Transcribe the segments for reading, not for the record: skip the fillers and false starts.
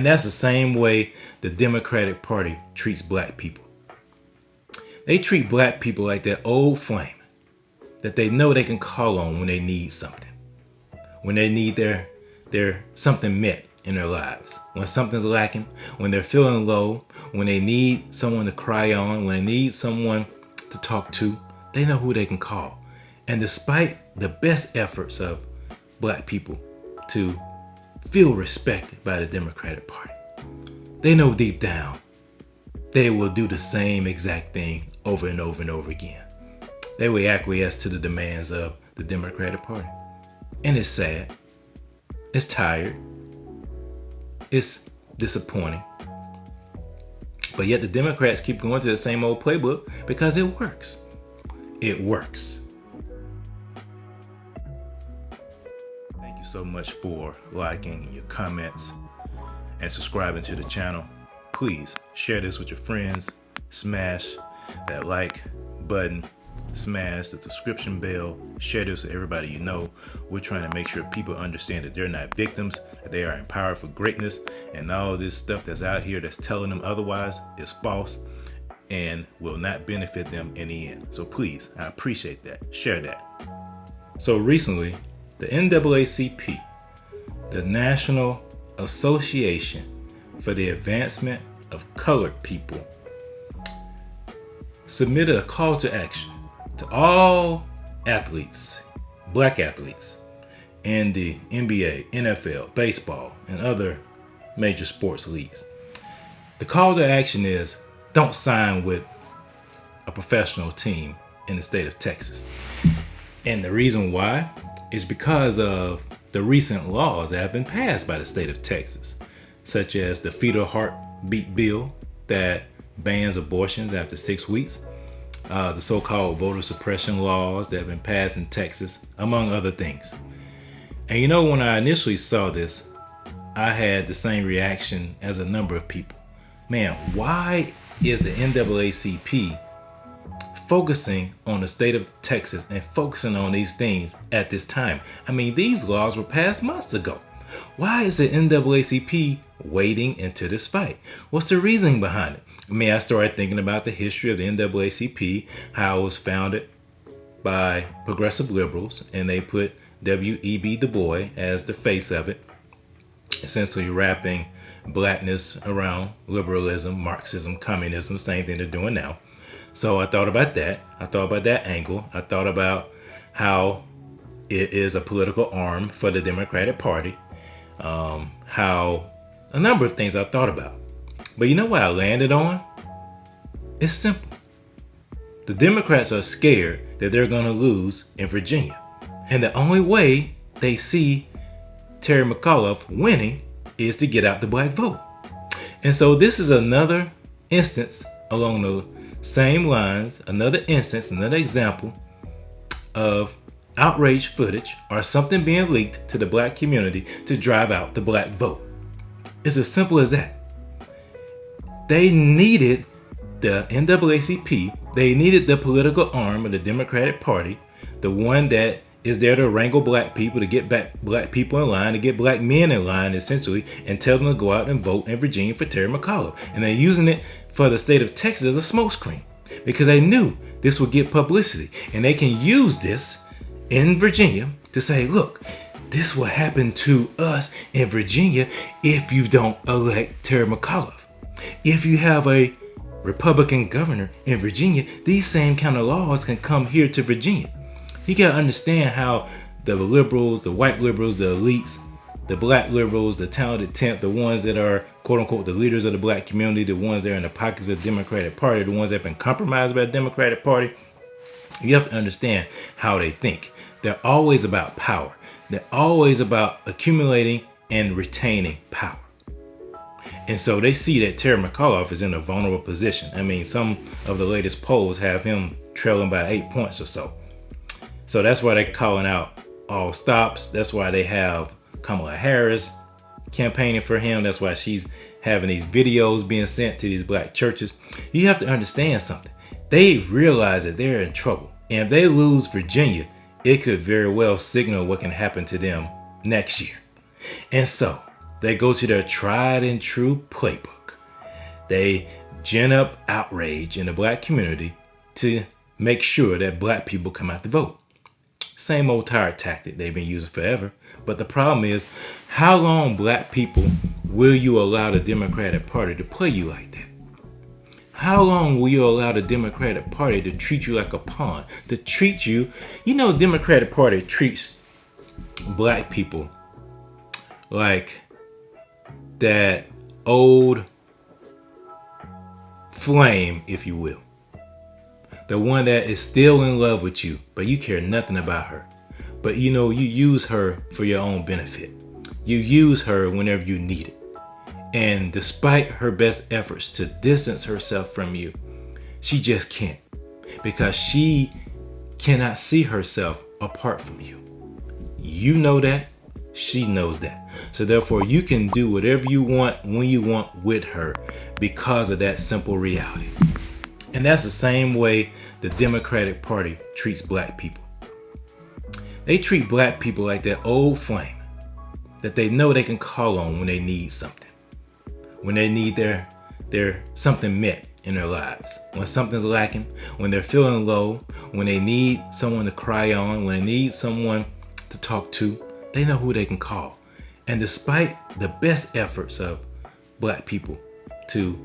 And that's the same way the Democratic Party treats black people. They treat black people like that old flame that they know they can call on when they need something. When they need their something met in their lives. When something's lacking, when they're feeling low, when they need someone to cry on, when they need someone to talk to, they know who they can call. And despite the best efforts of black people to feel respected by the Democratic Party, they know deep down they will do the same exact thing over and over and over again. They will acquiesce to the demands of the Democratic Party. And it's sad. It's tired. It's disappointing. But yet the Democrats keep going to the same old playbook because it works. It works. Thank you so much for liking your comments and subscribing to the channel. Please share this with your friends. Smash that like button. Smash the subscription bell. Share this with everybody you know. We're trying to make sure people understand that they're not victims, that they are empowered for greatness, and all this stuff that's out here that's telling them otherwise is false and will not benefit them in the end. So please, I appreciate that. Share that. So recently, the NAACP, the National Association for the Advancement of Colored People, submitted a call to action to all athletes, black athletes, in the NBA, NFL, baseball, and other major sports leagues. The call to action is, don't sign with a professional team in the state of Texas. And the reason why is because of the recent laws that have been passed by the state of Texas, such as the fetal heartbeat bill that bans abortions after 6 weeks, the so-called voter suppression laws that have been passed in Texas, among other things. And you know, when I initially saw this, I had the same reaction as a number of people. Man, why is the NAACP focusing on the state of Texas and focusing on these things at this time? I mean, these laws were passed months ago. Why is the NAACP wading into this fight? What's the reasoning behind it? I mean, I started thinking about the history of the NAACP, how it was founded by progressive liberals, and they put W.E.B. Du Bois as the face of it, essentially wrapping blackness around liberalism, Marxism, communism, same thing they're doing now. So I thought about that. I thought about that angle. I thought about how it is a political arm for the Democratic Party. How a number of things I thought about. But you know what I landed on? It's simple. The Democrats are scared that they're going to lose in Virginia. And the only way they see Terry McAuliffe winning is to get out the black vote. And so this is another instance along the same lines, another instance, another example of outrage footage or something being leaked to the black community to drive out the black vote. It's as simple as that. They needed the NAACP, they needed the political arm of the Democratic Party, the one that is there to wrangle black people, to get back black people in line, to get black men in line, essentially, and tell them to go out and vote in Virginia for Terry McAuliffe. And they're using it for the state of Texas as a smokescreen because they knew this would get publicity. And they can use this in Virginia to say, look, this will happen to us in Virginia if you don't elect Terry McAuliffe. If you have a Republican governor in Virginia, these same kind of laws can come here to Virginia. You gotta understand how the liberals, the white liberals, the elites, the black liberals, the talented tenth, the ones that are quote unquote the leaders of the black community, the ones that are in the pockets of the Democratic Party, the ones that have been compromised by the Democratic Party, you have to understand how they think. They're always about power. They're always about accumulating and retaining power. And so they see that Terry McAuliffe is in a vulnerable position. I mean, some of the latest polls have him trailing by 8 points or so. So that's why they're calling out all stops. That's why they have Kamala Harris campaigning for him. That's why she's having these videos being sent to these black churches. You have to understand something. They realize that they're in trouble. And if they lose Virginia, it could very well signal what can happen to them next year. And so They go to their tried and true playbook. They gin up outrage in the black community to make sure that black people come out to vote. Same old tired tactic they've been using forever. But the problem is, how long, black people, will you allow the Democratic Party to play you like that? How long will you allow the Democratic Party to treat you like a pawn? To treat you, the Democratic Party treats black people like that old flame, if you will. The one that is still in love with you, but you care nothing about her. But you use her for your own benefit. You use her whenever you need it. And despite her best efforts to distance herself from you, she just can't. Because she cannot see herself apart from you. You know that. She knows that. So therefore, you can do whatever you want when you want with her because of that simple reality. And that's the same way the Democratic Party treats black people. They treat black people like that old flame that they know they can call on when they need something. When they need their something met in their lives. When something's lacking, when they're feeling low, when they need someone to cry on, when they need someone to talk to, they know who they can call. And despite the best efforts of black people to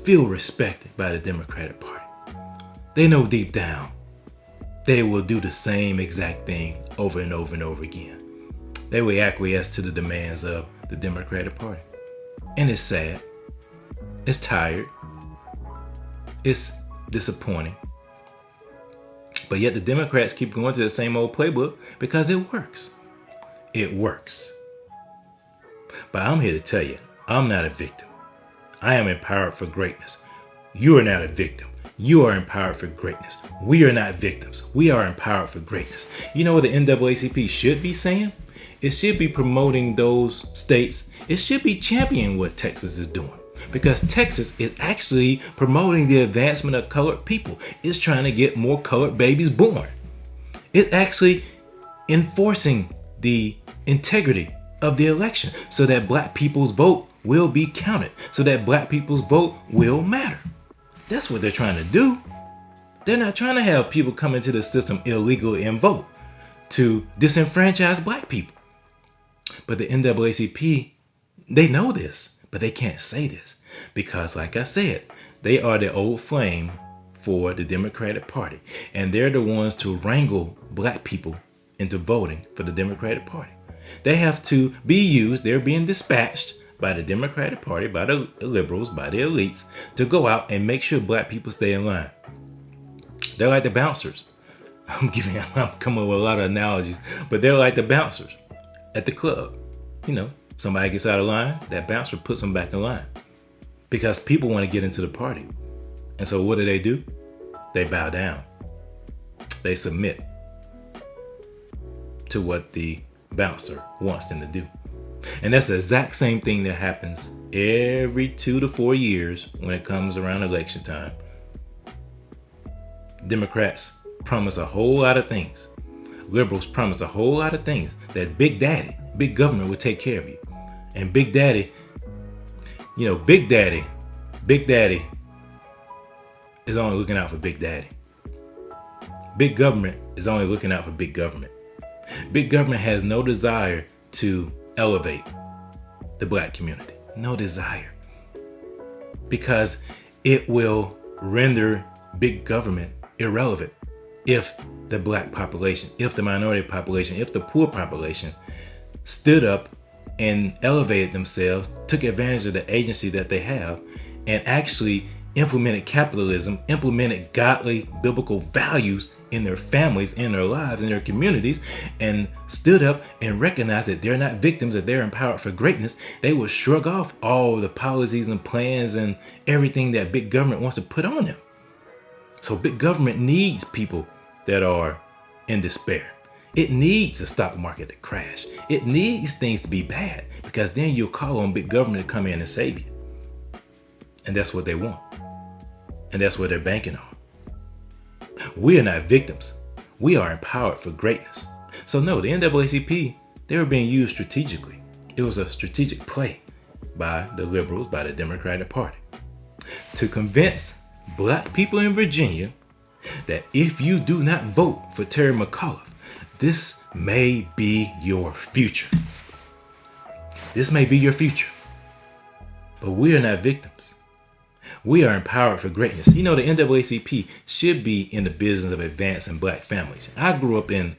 feel respected by the Democratic Party, they know deep down they will do the same exact thing over and over and over again. They will acquiesce to the demands of the Democratic Party. And it's sad. It's tired. It's disappointing. But yet the Democrats keep going to the same old playbook because it works. It works. But I'm here to tell you, I'm not a victim. I am empowered for greatness. You are not a victim. You are empowered for greatness. We are not victims. We are empowered for greatness. You know what the NAACP should be saying? It should be promoting those states. It should be championing what Texas is doing. Because Texas is actually promoting the advancement of colored people. It's trying to get more colored babies born. It's actually enforcing the integrity of the election so that black people's vote will be counted, so that black people's vote will matter. That's what they're trying to do. They're not trying to have people come into the system illegally and vote to disenfranchise black people. But the NAACP, they know this, but they can't say this because, like I said, they are the old flame for the Democratic Party. And they're the ones to wrangle black people into voting for the Democratic Party. They have to be used. They're being dispatched by the Democratic Party, by the liberals, by the elites, to go out and make sure black people stay in line. They're like the bouncers. I'm coming with a lot of analogies, but they're like the bouncers at the club. Somebody gets out of line, that bouncer puts them back in line because people want to get into the party. And so what do? They bow down. They submit to what the bouncer wants them to do. And that's the exact same thing that happens every 2 to 4 years when it comes around election time. Democrats promise a whole lot of things. Liberals promise a whole lot of things that Big Daddy, big government will take care of you. And Big Daddy, Big Daddy is only looking out for Big Daddy. Big government is only looking out for big government. Big government has no desire to elevate the black community. No desire. Because it will render big government irrelevant if the black population, if the minority population, if the poor population stood up and elevated themselves, took advantage of the agency that they have, and actually implemented capitalism, implemented godly biblical values in their families, in their lives, in their communities, and stood up and recognized that they're not victims, that they're empowered for greatness, they will shrug off all the policies and plans and everything that big government wants to put on them. So big government needs people that are in despair. It needs the stock market to crash. It needs things to be bad because then you'll call on big government to come in and save you. And that's what they want. And that's what they're banking on. We are not victims. We are empowered for greatness. So no, the NAACP, they were being used strategically. It was a strategic play by the liberals, by the Democratic Party, to convince black people in Virginia that if you do not vote for Terry McAuliffe, this may be your future. This may be your future. But we are not victims. We are empowered for greatness. You know, the NAACP should be in the business of advancing black families. I grew up in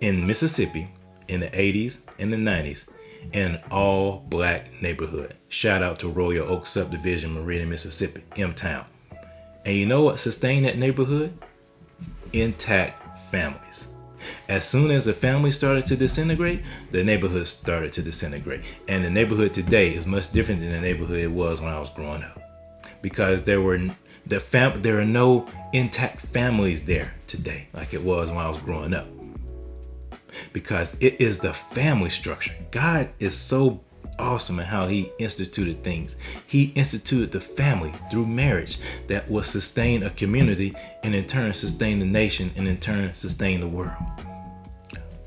Mississippi in the 80s and the 90s in an all black neighborhood. Shout out to Royal Oak Subdivision, Meridian, Mississippi, M-Town. And you know what sustained that neighborhood? Intact families. As soon as the family started to disintegrate, the neighborhood started to disintegrate. And the neighborhood today is much different than the neighborhood it was when I was growing up. Because there are no intact families there today like it was when I was growing up. Because it is the family structure. God is so awesome in how he instituted things. He instituted the family through marriage that will sustain a community and in turn sustain the nation and in turn sustain the world.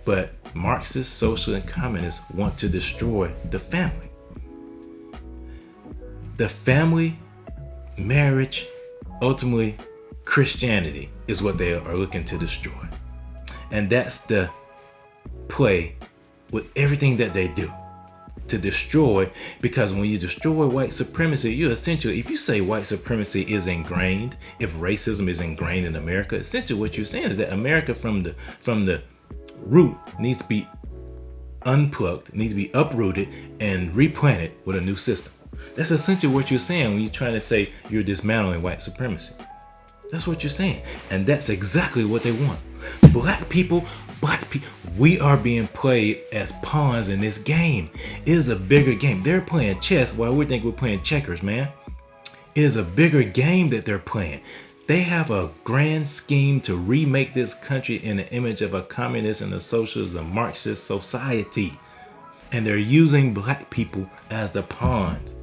But Marxists, socialists, and communists want to destroy the family. The family, marriage, ultimately Christianity is what they are looking to destroy. And that's the play with everything that they do. To destroy, because when you destroy white supremacy, you essentially, if you say white supremacy is ingrained, if racism is ingrained in America, essentially what you're saying is that America from the root needs to be unplugged, needs to be uprooted and replanted with a new system. That's essentially what you're saying when you're trying to say you're dismantling white supremacy. That's what you're saying. And that's exactly what they want. Black people, we are being played as pawns in this game. It is a bigger game. They're playing chess while we think we're playing checkers, man. It is a bigger game that they're playing. They have a grand scheme to remake this country in the image of a communist and a socialist, a Marxist society. And they're using black people as the pawns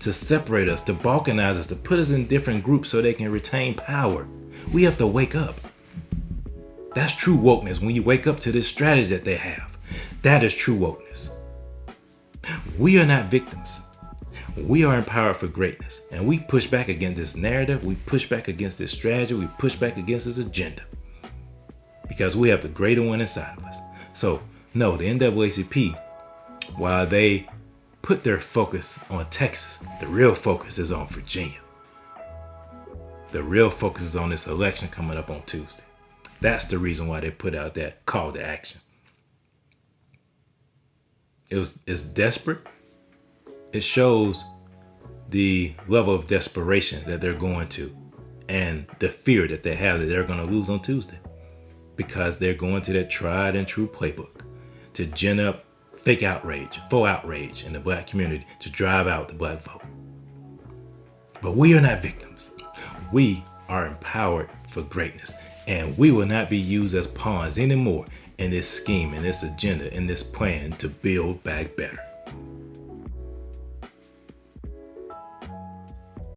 to separate us, to balkanize us, to put us in different groups so they can retain power. We have to wake up. That's true wokeness. When you wake up to this strategy that they have, that is true wokeness. We are not victims. We are empowered for greatness. And we push back against this narrative. We push back against this strategy. We push back against this agenda. Because we have the greater one inside of us. So, no, the NAACP, while they put their focus on Texas, the real focus is on Virginia. The real focus is on this election coming up on Tuesday. That's the reason why they put out that call to action. It's desperate. It shows the level of desperation that they're going to and the fear that they have that they're going to lose on Tuesday, because they're going to that tried and true playbook to gin up fake outrage, faux outrage in the black community to drive out the black vote. But we are not victims. We are empowered for greatness. And we will not be used as pawns anymore in this scheme, in this agenda, in this plan to build back better.